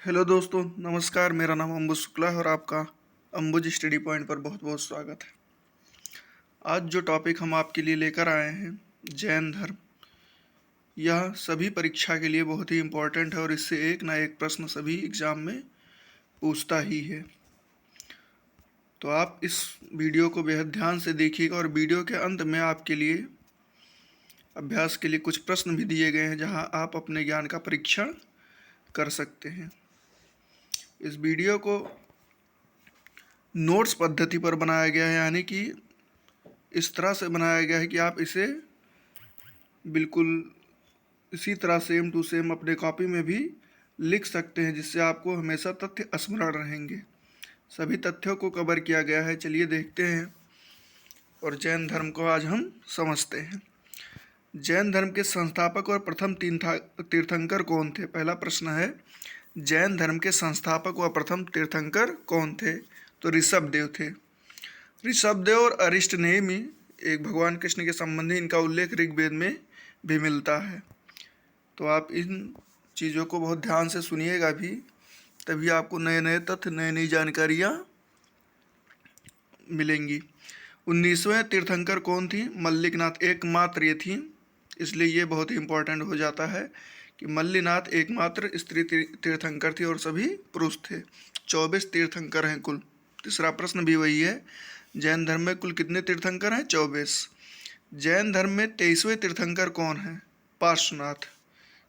Hello दोस्तों, नमस्कार। मेरा नाम अंबुज शुक्ला है और आपका अंबुज स्टडी पॉइंट पर बहुत बहुत स्वागत है। आज जो टॉपिक हम आपके लिए लेकर आए हैं, जैन धर्म, यह सभी परीक्षा के लिए बहुत ही इम्पोर्टेंट है और इससे एक ना एक प्रश्न सभी एग्जाम में पूछता ही है। तो आप इस वीडियो को बेहद ध्यान से देखिएगा और वीडियो के अंत में आपके लिए अभ्यास के लिए कुछ प्रश्न भी दिए गए हैं जहां आप अपने ज्ञान का परीक्षण कर सकते हैं। इस वीडियो को नोट्स पद्धति पर बनाया गया है, यानी कि इस तरह से बनाया गया है कि आप इसे बिल्कुल इसी तरह सेम टू सेम अपने कॉपी में भी लिख सकते हैं, जिससे आपको हमेशा तथ्य स्मरण रहेंगे। सभी तथ्यों को कवर किया गया है। चलिए देखते हैं और जैन धर्म को आज हम समझते हैं। जैन धर्म के संस्थापक और प्रथम तीर्थंकर कौन थे? पहला प्रश्न है, जैन धर्म के संस्थापक व प्रथम तीर्थंकर कौन थे? तो ऋषभदेव थे। ऋषभदेव और अरिष्टनेमि एक भगवान कृष्ण के संबंधी इनका उल्लेख ऋग्वेद में भी मिलता है। तो आप इन चीज़ों को बहुत ध्यान से सुनिएगा भी, तभी आपको नए नए तथ्य, नई नई जानकारियाँ मिलेंगी। 19वें तीर्थंकर कौन थी? मल्लिकनाथ। एकमात्र ये थी, इसलिए ये बहुत ही इम्पोर्टेंट हो जाता है कि मल्लिनाथ एकमात्र स्त्री तीर्थंकर थी और सभी पुरुष थे। 24 तीर्थंकर हैं कुल। तीसरा प्रश्न भी वही है, जैन धर्म में कुल कितने तीर्थंकर हैं? 24। जैन धर्म में 23वें तीर्थंकर कौन है? पार्श्वनाथ।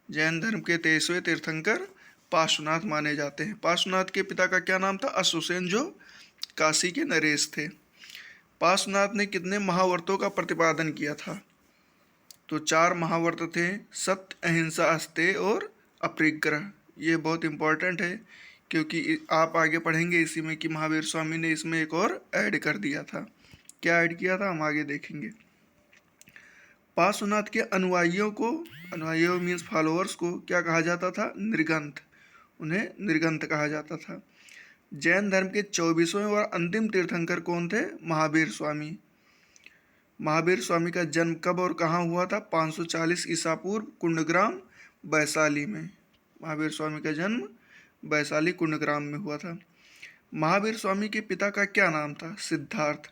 जैन धर्म के 23वें तीर्थंकर पार्श्वनाथ माने जाते हैं। पार्श्वनाथ के पिता का क्या नाम था? अश्वसेन, जो काशी के नरेश थे। पार्श्वनाथ ने कितने महाव्रतों का प्रतिपादन किया था? तो 4 महाव्रत थे, सत्य, अहिंसा, अस्तेय और अपरिग्रह। ये बहुत इम्पोर्टेंट है क्योंकि आप आगे पढ़ेंगे इसी में कि महावीर स्वामी ने इसमें एक और ऐड कर दिया था। क्या ऐड किया था हम आगे देखेंगे। पार्श्वनाथ के अनुयायियों मीन्स फॉलोअर्स को क्या कहा जाता था? निर्गंथ। उन्हें निर्गंथ कहा जाता था। जैन धर्म के 24वें और अंतिम तीर्थंकर कौन थे? महावीर स्वामी। महावीर स्वामी का जन्म कब और कहाँ हुआ था? 540 ईसा पूर्व, कुंडग्राम, वैशाली में। महावीर स्वामी का जन्म वैशाली कुंडग्राम में हुआ था। महावीर स्वामी के पिता का क्या नाम था? सिद्धार्थ,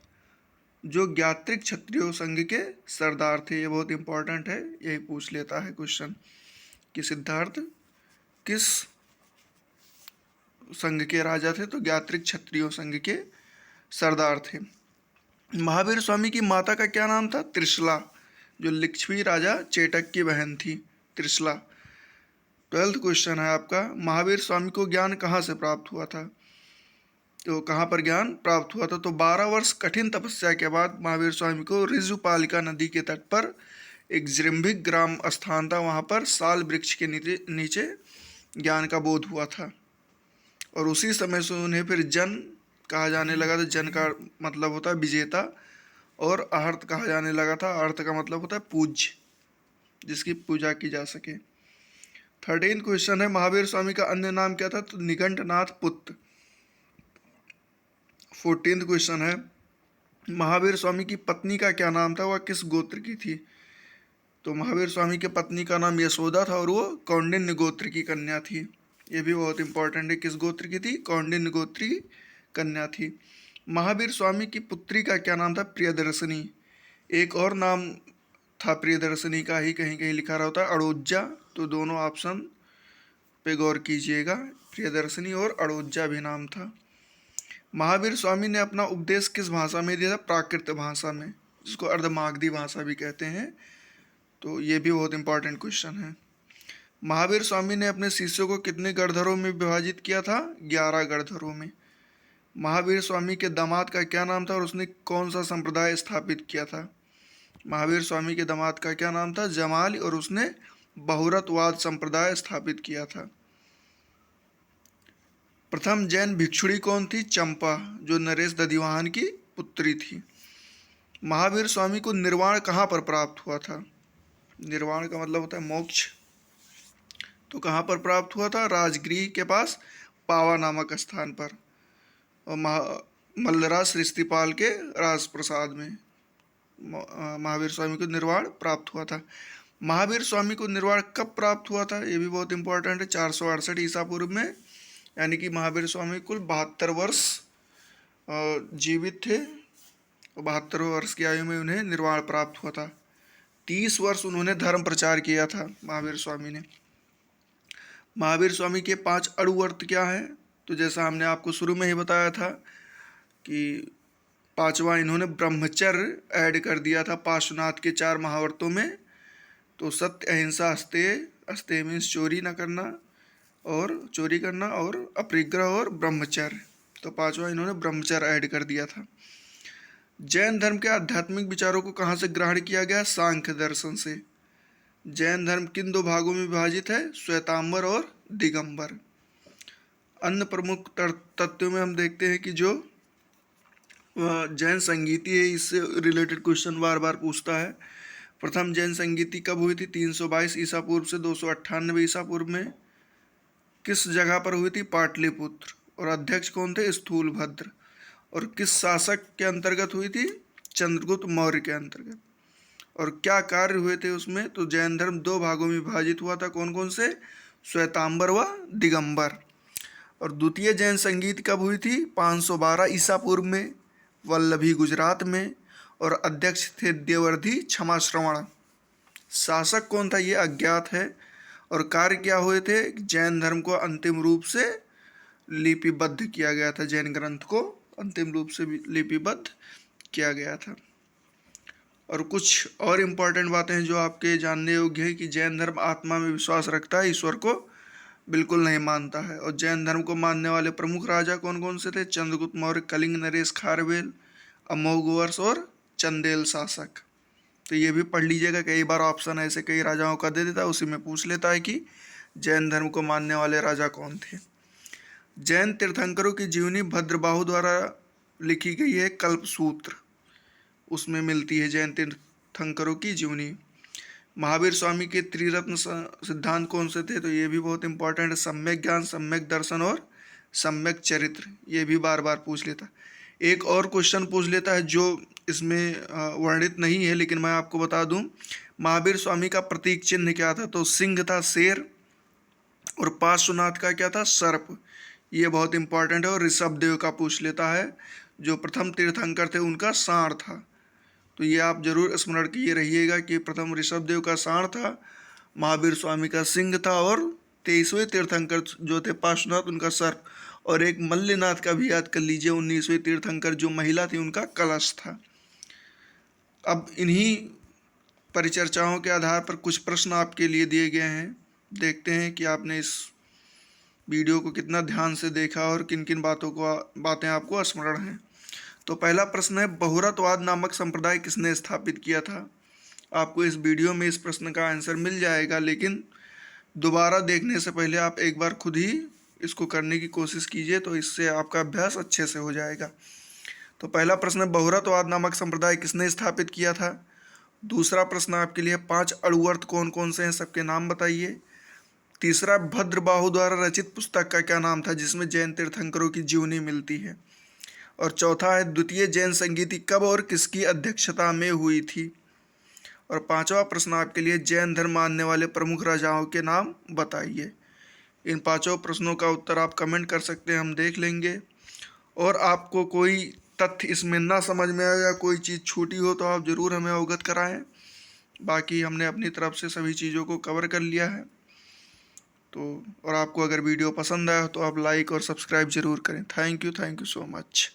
जो ज्ञात्रिक क्षत्रिय संघ के सरदार थे। ये बहुत इंपॉर्टेंट है, यही पूछ लेता है क्वेश्चन कि सिद्धार्थ किस संघ के राजा थे? तो ज्ञात्रिक क्षत्रिय संघ के सरदार थे। महावीर स्वामी की माता का क्या नाम था? त्रिशला, जो लिच्छवी राजा चेटक की बहन थी, त्रिशला। 12th क्वेश्चन है आपका, महावीर स्वामी को ज्ञान कहाँ से प्राप्त हुआ था? तो कहाँ पर ज्ञान प्राप्त हुआ था? तो 12 वर्ष कठिन तपस्या के बाद महावीर स्वामी को ऋजुपालिका नदी के तट पर एक जृंभिक ग्राम स्थान था, वहाँ पर साल वृक्ष के नीचे ज्ञान का बोध हुआ था और उसी समय से उन्हें फिर जन कहा जाने लगा था। जन का मतलब होता है विजेता, और अर्थ कहा जाने लगा था। अर्थ का मतलब होता है पूज्य, जिसकी पूजा की जा सके। 13th क्वेश्चन है, महावीर स्वामी का अन्य नाम क्या था? तो निघंटनाथ पुत्र। 14th क्वेश्चन है, महावीर स्वामी की पत्नी का क्या नाम था? वह किस गोत्र की थी? तो महावीर स्वामी की पत्नी का नाम यशोदा था और वो कौंडिन्य गोत्र की कन्या थी। ये भी बहुत इंपॉर्टेंट है, किस गोत्र की थी? कौंडिन्य गोत्री कन्या थी। महावीर स्वामी की पुत्री का क्या नाम था? प्रियदर्शनी। एक और नाम था प्रियदर्शनी का ही कहीं कहीं लिखा रहा होता है, अड़ोज्जा। तो दोनों ऑप्शन पे गौर कीजिएगा, प्रियदर्शनी और अड़ोज्जा भी नाम था। महावीर स्वामी ने अपना उपदेश किस भाषा में दिया था? प्राकृत भाषा में, जिसको अर्धमागधी भाषा भी कहते हैं। तो ये भी बहुत इंपॉर्टेंट क्वेश्चन है। महावीर स्वामी ने अपने शिष्यों को कितने गणधरों में विभाजित किया था? 11 गणधरों में। महावीर स्वामी के दामाद का क्या नाम था और उसने कौन सा संप्रदाय स्थापित किया था? महावीर स्वामी के दामाद का क्या नाम था? जमाल, और उसने बहुरतवाद संप्रदाय स्थापित किया था। प्रथम जैन भिक्षुणी कौन थी? चंपा, जो नरेश दधिवाहन की पुत्री थी। महावीर स्वामी को निर्वाण कहाँ पर प्राप्त हुआ था? निर्वाण का मतलब होता है मोक्ष। तो कहाँ पर प्राप्त हुआ था? राजगृह के पास पावा नामक स्थान पर, और मल्लराज सृष्टिपाल के राजप्रसाद में महावीर स्वामी को निर्वाण प्राप्त हुआ था। महावीर स्वामी को निर्वाण कब प्राप्त हुआ था? ये भी बहुत इंपॉर्टेंट है। 468 ईसा पूर्व में यानी कि महावीर स्वामी कुल 72 वर्ष जीवित थे और 72 वर्ष की आयु में उन्हें निर्वाण प्राप्त हुआ था। 30 वर्ष उन्होंने धर्म प्रचार किया था महावीर स्वामी ने। महावीर स्वामी के 5 अणु व्रत क्या है? तो जैसा हमने आपको शुरू में ही बताया था कि 5वां इन्होंने ब्रह्मचर्य ऐड कर दिया था पार्श्वनाथ के 4 महाव्रतों में। तो सत्य, अहिंसा, अस्तेय, अस्तेय मीन्स चोरी करना और अपरिग्रह और ब्रह्मचर्य। तो 5वां इन्होंने ब्रह्मचर्य ऐड कर दिया था। जैन धर्म के आध्यात्मिक विचारों को कहाँ से ग्रहण किया गया? सांख्य दर्शन से। जैन धर्म किन 2 भागों में विभाजित है? श्वेतांबर और दिगंबर। अन्य प्रमुख तत्वों में हम देखते हैं कि जो जैन संगीति है, इससे रिलेटेड क्वेश्चन बार बार पूछता है। प्रथम जैन संगीति कब हुई थी? 322 ईसा पूर्व से 298 ईसा पूर्व में। किस जगह पर हुई थी? पाटलिपुत्र। और अध्यक्ष कौन थे? स्थूलभद्र। और किस शासक के अंतर्गत हुई थी? चंद्रगुप्त मौर्य के अंतर्गत। और क्या कार्य हुए थे उसमें? तो जैन धर्म 2 भागों में विभाजित हुआ था। कौन कौन से? श्वेतांबर व दिगंबर। और द्वितीय जैन संगीत कब हुई थी? 512 ईसा पूर्व में, वल्लभी गुजरात में। और अध्यक्ष थे देवर्धि क्षमा श्रवण। शासक कौन था? ये अज्ञात है। और कार्य क्या हुए थे? जैन धर्म को अंतिम रूप से लिपिबद्ध किया गया था। जैन ग्रंथ को अंतिम रूप से लिपिबद्ध किया गया था। और कुछ और इम्पोर्टेंट बातें हैं जो आपके जानने योग्य है कि जैन धर्म आत्मा में विश्वास रखता है, ईश्वर को बिल्कुल नहीं मानता है। और जैन धर्म को मानने वाले प्रमुख राजा कौन कौन से थे? चंद्रगुप्त मौर्य, कलिंग नरेश खारवेल, अमोघवर्ष और चंदेल शासक। तो ये भी पढ़ लीजिएगा, कई बार ऑप्शन ऐसे कई राजाओं का दे देता है, उसी में पूछ लेता है कि जैन धर्म को मानने वाले राजा कौन थे। जैन तीर्थंकरों की जीवनी भद्रबाहु द्वारा लिखी गई है कल्पसूत्र, उसमें मिलती है जैन तीर्थंकरों की जीवनी। महावीर स्वामी के त्रिरत्न सिद्धांत कौन से थे? तो ये भी बहुत इंपॉर्टेंट है। सम्यक ज्ञान, सम्यक दर्शन और सम्यक चरित्र। ये भी बार बार पूछ लेता। एक और क्वेश्चन पूछ लेता है जो इसमें वर्णित नहीं है, लेकिन मैं आपको बता दूं, महावीर स्वामी का प्रतीक चिन्ह क्या था? तो सिंह था, शेर। और पार्श्वनाथ का क्या था? सर्प। ये बहुत इंपॉर्टेंट है। और ऋषभदेव का पूछ लेता है, जो प्रथम तीर्थंकर थे उनका सांड था। तो ये आप जरूर स्मरण किए रहिएगा कि प्रथम ऋषभदेव का सांड था, महावीर स्वामी का सिंह था, और 23वें तीर्थंकर जो थे पार्श्वनाथ, उनका सर्प। और एक मल्लिनाथ का भी याद कर लीजिए, 19वें तीर्थंकर जो महिला थी उनका कलश था। अब इन्हीं परिचर्चाओं के आधार पर कुछ प्रश्न आपके लिए दिए गए हैं। देखते हैं कि आपने इस वीडियो को कितना ध्यान से देखा और किन किन बातें आपको स्मरण हैं। तो पहला प्रश्न है, बहुरतवाद नामक संप्रदाय किसने स्थापित किया था? आपको इस वीडियो में इस प्रश्न का आंसर मिल जाएगा, लेकिन दोबारा देखने से पहले आप एक बार खुद ही इसको करने की कोशिश कीजिए, तो इससे आपका अभ्यास अच्छे से हो जाएगा। तो पहला प्रश्न है, बहुरतवाद नामक संप्रदाय किसने स्थापित किया था? दूसरा प्रश्न आपके लिए 5 अणुव्रत कौन कौन से हैं, सबके नाम बताइए। तीसरा, भद्रबाहु द्वारा रचित पुस्तक का क्या नाम था जिसमें जैन तीर्थंकरों की जीवनी मिलती है? और चौथा है, द्वितीय जैन संगीति कब और किसकी अध्यक्षता में हुई थी? और पांचवा प्रश्न आपके लिए, जैन धर्म मानने वाले प्रमुख राजाओं के नाम बताइए। इन पांचों प्रश्नों का उत्तर आप कमेंट कर सकते हैं, हम देख लेंगे। और आपको कोई तथ्य इसमें ना समझ में आए या कोई चीज़ छूटी हो तो आप ज़रूर हमें अवगत कराएं। बाकी हमने अपनी तरफ से सभी चीज़ों को कवर कर लिया है। तो और आपको अगर वीडियो पसंद आया तो आप लाइक और सब्सक्राइब ज़रूर करें। Thank you so much.